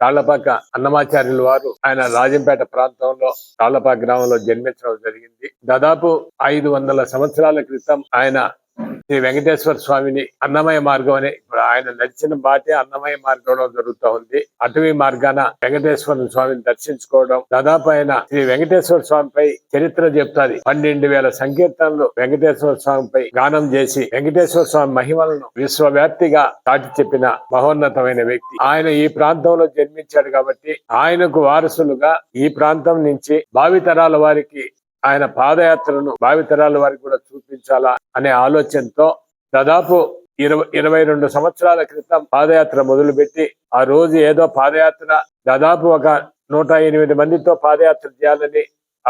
తాళ్లపాక అన్నమాచార్యుల వారు ఆయన రాజంపేట ప్రాంతంలో తాళ్లపాక గ్రామంలో జన్మించడం జరిగింది. దాదాపు 500 సంవత్సరాల క్రితం ఆయన శ్రీ వెంకటేశ్వర స్వామిని అన్నమయ మార్గం అని ఆయన నడిచిన బాటే అన్నమయ మార్గంలో జరుగుతూ ఉంది. అటవీ మార్గాన వెంకటేశ్వర స్వామిని దర్శించుకోవడం, దాదాపు ఆయన శ్రీ వెంకటేశ్వర స్వామిపై చరిత్ర చెప్తాది. 12,000 సంకీర్తనలు వెంకటేశ్వర స్వామిపై గానం చేసి వెంకటేశ్వర స్వామి మహిమలను విశ్వవ్యాప్తిగా చాటి చెప్పిన మహోన్నతమైన వ్యక్తి. ఆయన ఈ ప్రాంతంలో జన్మించాడు కాబట్టి ఆయనకు వారసులుగా ఈ ప్రాంతం నుంచి భావితరాల వారికి ఆయన పాదయాత్రను భావితరాల వారికి కూడా చూపించాలా అనే ఆలోచనతో దాదాపు 22 సంవత్సరాల క్రితం పాదయాత్ర మొదలుపెట్టి ఆ రోజు ఏదో పాదయాత్ర దాదాపు ఒక 108 మందితో పాదయాత్ర చేయాలని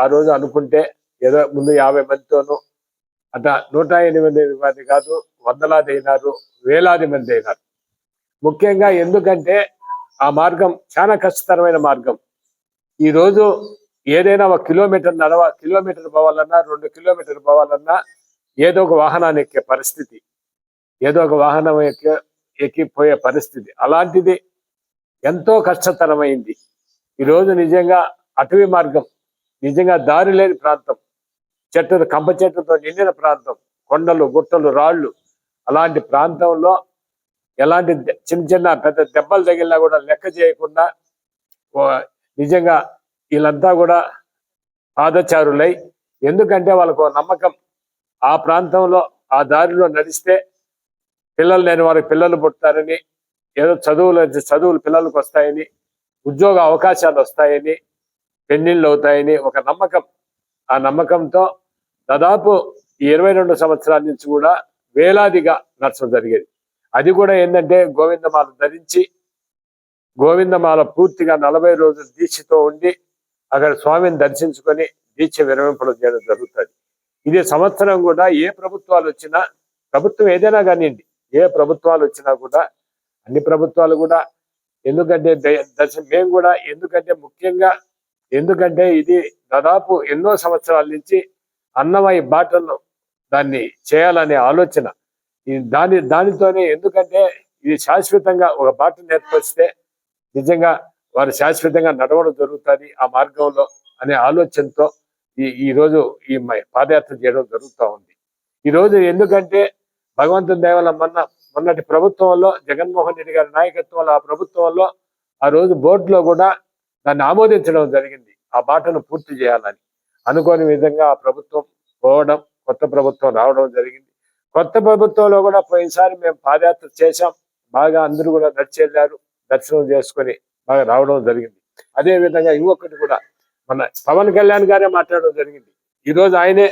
ఆ రోజు అనుకుంటే ఏదో ముందు 50 మందితోనూ అట్లా 108 మంది కాదు, వందలాది అయినారు, వేలాది మంది అయినారు. ముఖ్యంగా ఎందుకంటే ఆ మార్గం చాలా కష్టతరమైన మార్గం. ఈ రోజు ఏదైనా 1 కిలోమీటర్ కిలోమీటర్ పోవాలన్నా 2 కిలోమీటర్ పోవాలన్నా ఏదో ఒక వాహనాన్ని ఎక్కే పరిస్థితి, ఏదో ఒక వాహనం ఎక్కిపోయే పరిస్థితి. అలాంటిది ఎంతో కష్టతరమైంది. ఈరోజు నిజంగా అటవీ మార్గం, నిజంగా దారి లేని ప్రాంతం, కంప చెట్లతో నిండిన ప్రాంతం, కొండలు గుట్టలు రాళ్ళు, అలాంటి ప్రాంతంలో ఎలాంటి చిన్న పెద్ద దెబ్బలు తగిలినా కూడా లెక్క చేయకుండా నిజంగా వీళ్ళంతా కూడా పాదచారులై, ఎందుకంటే వాళ్ళకు నమ్మకం ఆ ప్రాంతంలో ఆ దారిలో నడిస్తే పిల్లలు లేని వారికి పిల్లలు పుడతారని, ఏదో చదువులు పిల్లలకు వస్తాయని, ఉద్యోగ అవకాశాలు వస్తాయని, పెళ్లిళ్ళు అవుతాయని ఒక నమ్మకం. ఆ నమ్మకంతో దాదాపు 22 సంవత్సరాల నుంచి కూడా వేలాదిగా నడచడం జరిగేది. అది కూడా ఏంటంటే గోవిందమాల ధరించి గోవిందమాల పూర్తిగా 40 రోజులు దీక్షతో ఉండి అక్కడ స్వామిని దర్శించుకొని దీక్ష విరమింపడం చేయడం జరుగుతుంది. ఇది సంవత్సరం కూడా ఏ ప్రభుత్వాలు వచ్చినా, ప్రభుత్వం ఏదైనా కానివ్వండి, ఏ ప్రభుత్వాలు వచ్చినా కూడా అన్ని ప్రభుత్వాలు కూడా ఎందుకంటే మేము కూడా ముఖ్యంగా ఎందుకంటే ఇది దాదాపు ఎన్నో సంవత్సరాల నుంచి అన్నమయ్య బాటలను దాన్ని చేయాలనే ఆలోచన దానితోనే, ఎందుకంటే ఇది శాశ్వతంగా ఒక బాట నేర్పరిస్తే నిజంగా వారు శాశ్వతంగా నడవడం జరుగుతుంది ఆ మార్గంలో అనే ఆలోచనతో ఈ రోజు ఈ పాదయాత్ర చేయడం జరుగుతూ ఉంది. ఈ రోజు ఎందుకంటే భగవంతుని దయ వల్ల మొన్నటి ప్రభుత్వంలో జగన్మోహన్ రెడ్డి గారి నాయకత్వంలో ఆ ప్రభుత్వంలో ఆ రోజు బోర్డులో కూడా దాన్ని ఆమోదించడం జరిగింది. ఆ బాటను పూర్తి చేయాలని అనుకోని విధంగా ఆ ప్రభుత్వం పోవడం, కొత్త ప్రభుత్వం రావడం జరిగింది. కొత్త ప్రభుత్వంలో కూడా పోయినసారి మేము పాదయాత్ర చేశాం, బాగా అందరూ కూడా నడిచి వెళ్ళారు, దర్శనం చేసుకొని బాగా రావడం జరిగింది. అదే విధంగా ఇంకొకటి కూడా మన పవన్ కళ్యాణ్ గారే మాట్లాడడం జరిగింది. ఈ రోజు ఆయనే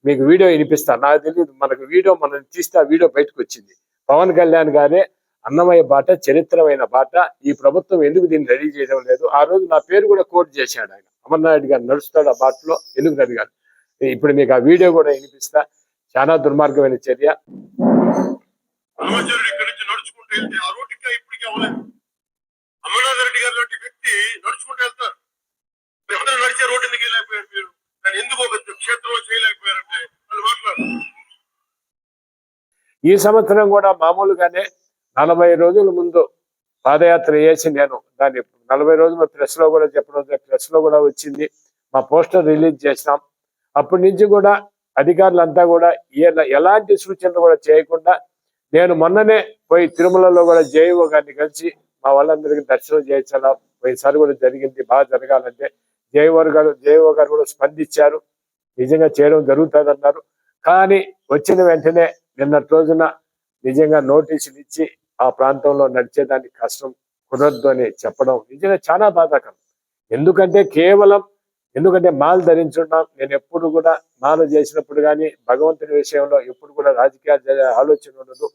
మీకు వీడియో వినిపిస్తాను, నాకు తెలియదు, మనకు వీడియో మనం తీస్తే ఆ వీడియో బయటకు వచ్చింది. పవన్ కళ్యాణ్ గారే అన్నమయ్య బాట చరిత్రమైన బాట, ఈ ప్రభుత్వం ఎందుకు దీన్ని రెడీ చేయడం లేదు, ఆ రోజు నా పేరు కూడా కోట్ చేశాడు ఆయన, అమర్నాయుడు గారు నడుస్తాడు ఆ బాటలో ఎందుకు అడిగాడు. ఇప్పుడు మీకు ఆ వీడియో కూడా వినిపిస్తా. చాలా దుర్మార్గమైన చర్య. అమర్నాథ్ రెడ్డి గారు లాంటి వ్యక్తి నడుచుకుంటూ వెళ్తారు, అందరూ నడిచే రోడ్డు ఎందుకు వెళ్ళలేకపోయారు మీరు, కానీ ఎందుకు ఒక క్షేత్రంలో చేయలేకపోయారంటే వాళ్ళు మాట్లాడారు. ఈ సంవత్సరం కూడా మామూలుగానే 40 రోజుల ముందు పాదయాత్ర చేసి నేను దాన్ని 40 రోజులు ప్రెస్ లో కూడా చెప్పడం, ప్రెస్ లో కూడా వచ్చింది, మా పోస్టర్ రిలీజ్ చేసినాం. అప్పటి నుంచి కూడా అధికారులంతా కూడా ఎలాంటి సూచనలు కూడా చేయకుండా, నేను మొన్ననే పోయి తిరుమలలో కూడా జేఈఓ గారిని కలిసి మా వాళ్ళందరికీ దర్శనం చేయించాలా, పోయినసారి కూడా జరిగింది, బాగా జరగాలంటే జేఈఓ గారు కూడా స్పందించారు, నిజంగా చేయడం జరుగుతుంది అన్నారు. కానీ వచ్చిన వెంటనే నిన్నటి రోజున నిజంగా నోటీసులు ఇచ్చి ఆ ప్రాంతంలో నడిచేదానికి కష్టం కుదరద్దు అని చెప్పడం నిజంగా చాలా బాధాకరం. ఎందుకంటే మాల ధరించున్నాం, నేను ఎప్పుడు కూడా మాల చేసినప్పుడు కానీ భగవంతుని విషయంలో ఎప్పుడు కూడా రాజకీయ ఆలోచన ఉండదు.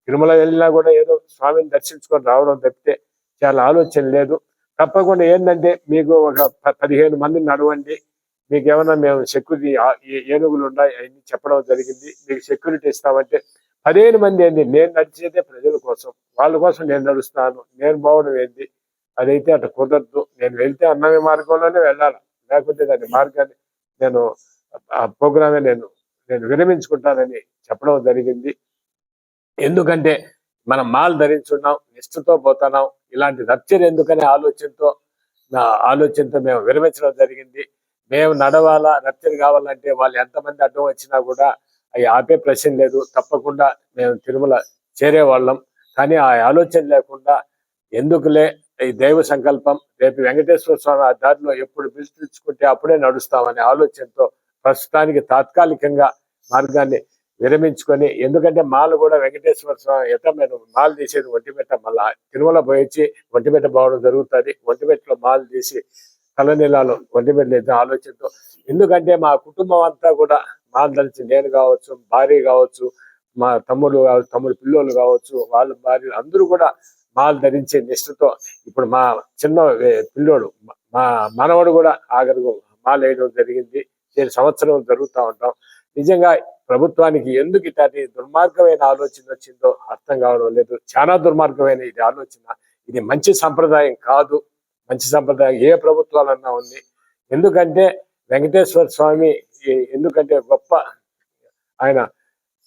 తిరుమల వెళ్ళినా కూడా ఏదో స్వామిని దర్శించుకొని రావడం తప్పితే చాలా ఆలోచన లేదు. తప్పకుండా ఏంటంటే మీకు ఒక 15 మందిని నడవండి, మీకు ఏమన్నా మేము సెక్యూరిటీ ఏనుగులు ఉన్నాయి అవన్నీ చెప్పడం జరిగింది, మీకు సెక్యూరిటీ ఇస్తామంటే 15 మంది ఏంది, నేను నడిచేదే ప్రజల కోసం, వాళ్ళ కోసం నేను నడుస్తాను, నేను పోవడం ఏంది, అదైతే అటు కుదరదు. నేను వెళ్తే అన్నమయ్య మార్గంలోనే వెళ్ళాలి, లేకపోతే దాని మార్గాన్ని నేను ఆ ప్రోగ్రామే నేను విరమించుకుంటానని చెప్పడం జరిగింది. ఎందుకంటే మనం మాల్ ధరించున్నాం, నిష్ఠతో పోతున్నాం. ఇలాంటి రప్చర్ ఎందుకనే ఆలోచనతో మేము విరమించడం జరిగింది. మేము నడవాలా, రప్చర్ కావాలంటే వాళ్ళు ఎంతమంది అడ్డం వచ్చినా కూడా అవి ఆపే ప్రశ్న లేదు. తప్పకుండా మేము తిరుమల చేరేవాళ్ళం. కానీ ఆ ఆలోచన లేకుండా ఎందుకులే, ఈ దైవ సంకల్పం, రేపు వెంకటేశ్వర స్వామి ఆ దారిలో ఎప్పుడు పిలుచుకుంటే అప్పుడే నడుస్తామనే ఆలోచనతో ప్రస్తుతానికి తాత్కాలికంగా మార్గాన్ని విరమించుకొని, ఎందుకంటే మాల కూడా వెంకటేశ్వర స్వామి మేము మాల తీసేది ఒంటిమిట్ట, మళ్ళా తిరుమల పోయి ఒంటిమిట్ట పోవడం జరుగుతుంది. ఒంటిమిట్టలో మాల తీసి తలనీలాలు ఒంటిమిట్ట ఆలోచనతో, ఎందుకంటే మా కుటుంబం అంతా కూడా మాల ధరించి, నేను కావచ్చు, భార్య కావచ్చు, మా తమ్ముడు పిల్లోళ్ళు కావచ్చు, వాళ్ళ భార్యలు అందరూ కూడా మాల ధరించే నిష్ఠతో, ఇప్పుడు మా చిన్న పిల్లోడు, మా మనవడు కూడా ఆఖరుకు మాల వేయడం జరిగింది. నేను సంవత్సరం జరుగుతూ ఉంటాం. నిజంగా ప్రభుత్వానికి ఎందుకు ఇట్లాంటి దుర్మార్గమైన ఆలోచన వచ్చిందో అర్థం కావడం లేదు. చాలా దుర్మార్గమైన ఇది ఆలోచన. ఇది మంచి సంప్రదాయం కాదు. మంచి సంప్రదాయం ఏ ప్రభుత్వాలన్నా ఉంది. ఎందుకంటే వెంకటేశ్వర స్వామి ఎందుకంటే గొప్ప ఆయన,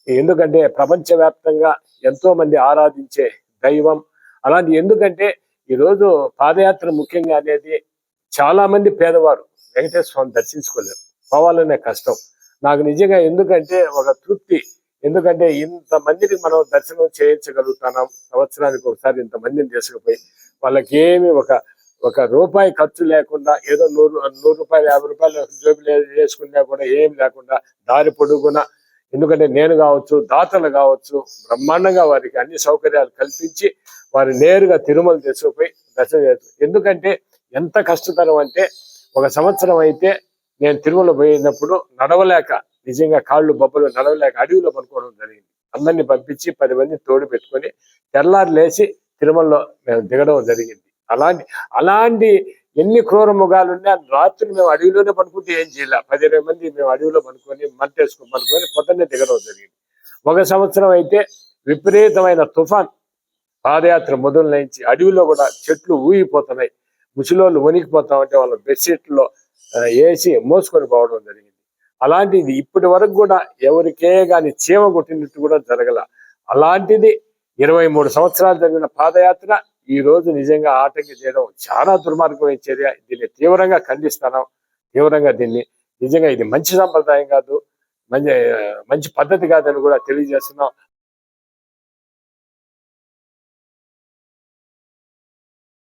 ఎందుకంటే ప్రపంచవ్యాప్తంగా ఎంతో మంది ఆరాధించే దైవం. అలాంటి ఎందుకంటే ఈరోజు పాదయాత్ర ముఖ్యంగా అనేది చాలా మంది పేదవారు వెంకటేశ్వర స్వామి దర్శించుకోలేరు, పోవాలనే కష్టం. నాకు నిజంగా ఎందుకంటే ఒక తృప్తి, ఎందుకంటే ఇంతమందిని మనం దర్శనం చేయించగలుగుతున్నాం. సంవత్సరానికి ఒకసారి ఇంతమందిని తీసుకుపోయి వాళ్ళకి ఏమి ఒక రూపాయి ఖర్చు లేకుండా, ఏదో 100 రూపాయలు 50 రూపాయలు జోబులు వేసుకున్నా కూడా ఏమి లేకుండా దారి పొడుగున, ఎందుకంటే నేను కావచ్చు, దాతలు కావచ్చు, బ్రహ్మాండంగా వారికి అన్ని సౌకర్యాలు కల్పించి వారు నేరుగా తిరుమల తీసుకుపోయి దర్శనం చేస్తారు. ఎందుకంటే ఎంత కష్టతరం అంటే, ఒక సంవత్సరం అయితే నేను తిరుమల పోయినప్పుడు నడవలేక, నిజంగా కాళ్ళు బొబ్బలు నడవలేక అడవిలో పనుకోవడం జరిగింది. అందరినీ పంపించి 10 మంది తోడు పెట్టుకొని తెల్లారు లేచి తిరుమలలో మేము దిగడం జరిగింది. అలాంటి ఎన్ని క్రూర ముఖాలున్నా రాత్రి మేము అడవిలోనే పనుకుంటే ఏం చేయాలి. 10-20 మంది మేము అడవిలో పనుకొని పనుకొని పొద్దున్నే దిగడం జరిగింది. ఒక సంవత్సరం అయితే విపరీతమైన తుఫాన్, పాదయాత్ర మొదలు నుంచి అడవిలో కూడా చెట్లు ఊగిపోతున్నాయి. ముసలోళ్ళు వణికిపోతామంటే వాళ్ళ బెడ్షీట్లో వేసి మోసుకొని పోవడం జరిగింది. అలాంటిది ఇప్పటి వరకు కూడా ఎవరికే కానీ చీమ కొట్టినట్టు కూడా జరగల. అలాంటిది 23 సంవత్సరాలు జరిగిన పాదయాత్ర ఈ రోజు నిజంగా ఆటంకి చేయడం చాలా దుర్మార్గమైన చర్య. దీన్ని తీవ్రంగా ఖండిస్తున్నాం. తీవ్రంగా దీన్ని నిజంగా ఇది మంచి సంప్రదాయం కాదు, మంచి పద్ధతి కాదని కూడా తెలియజేస్తున్నాం.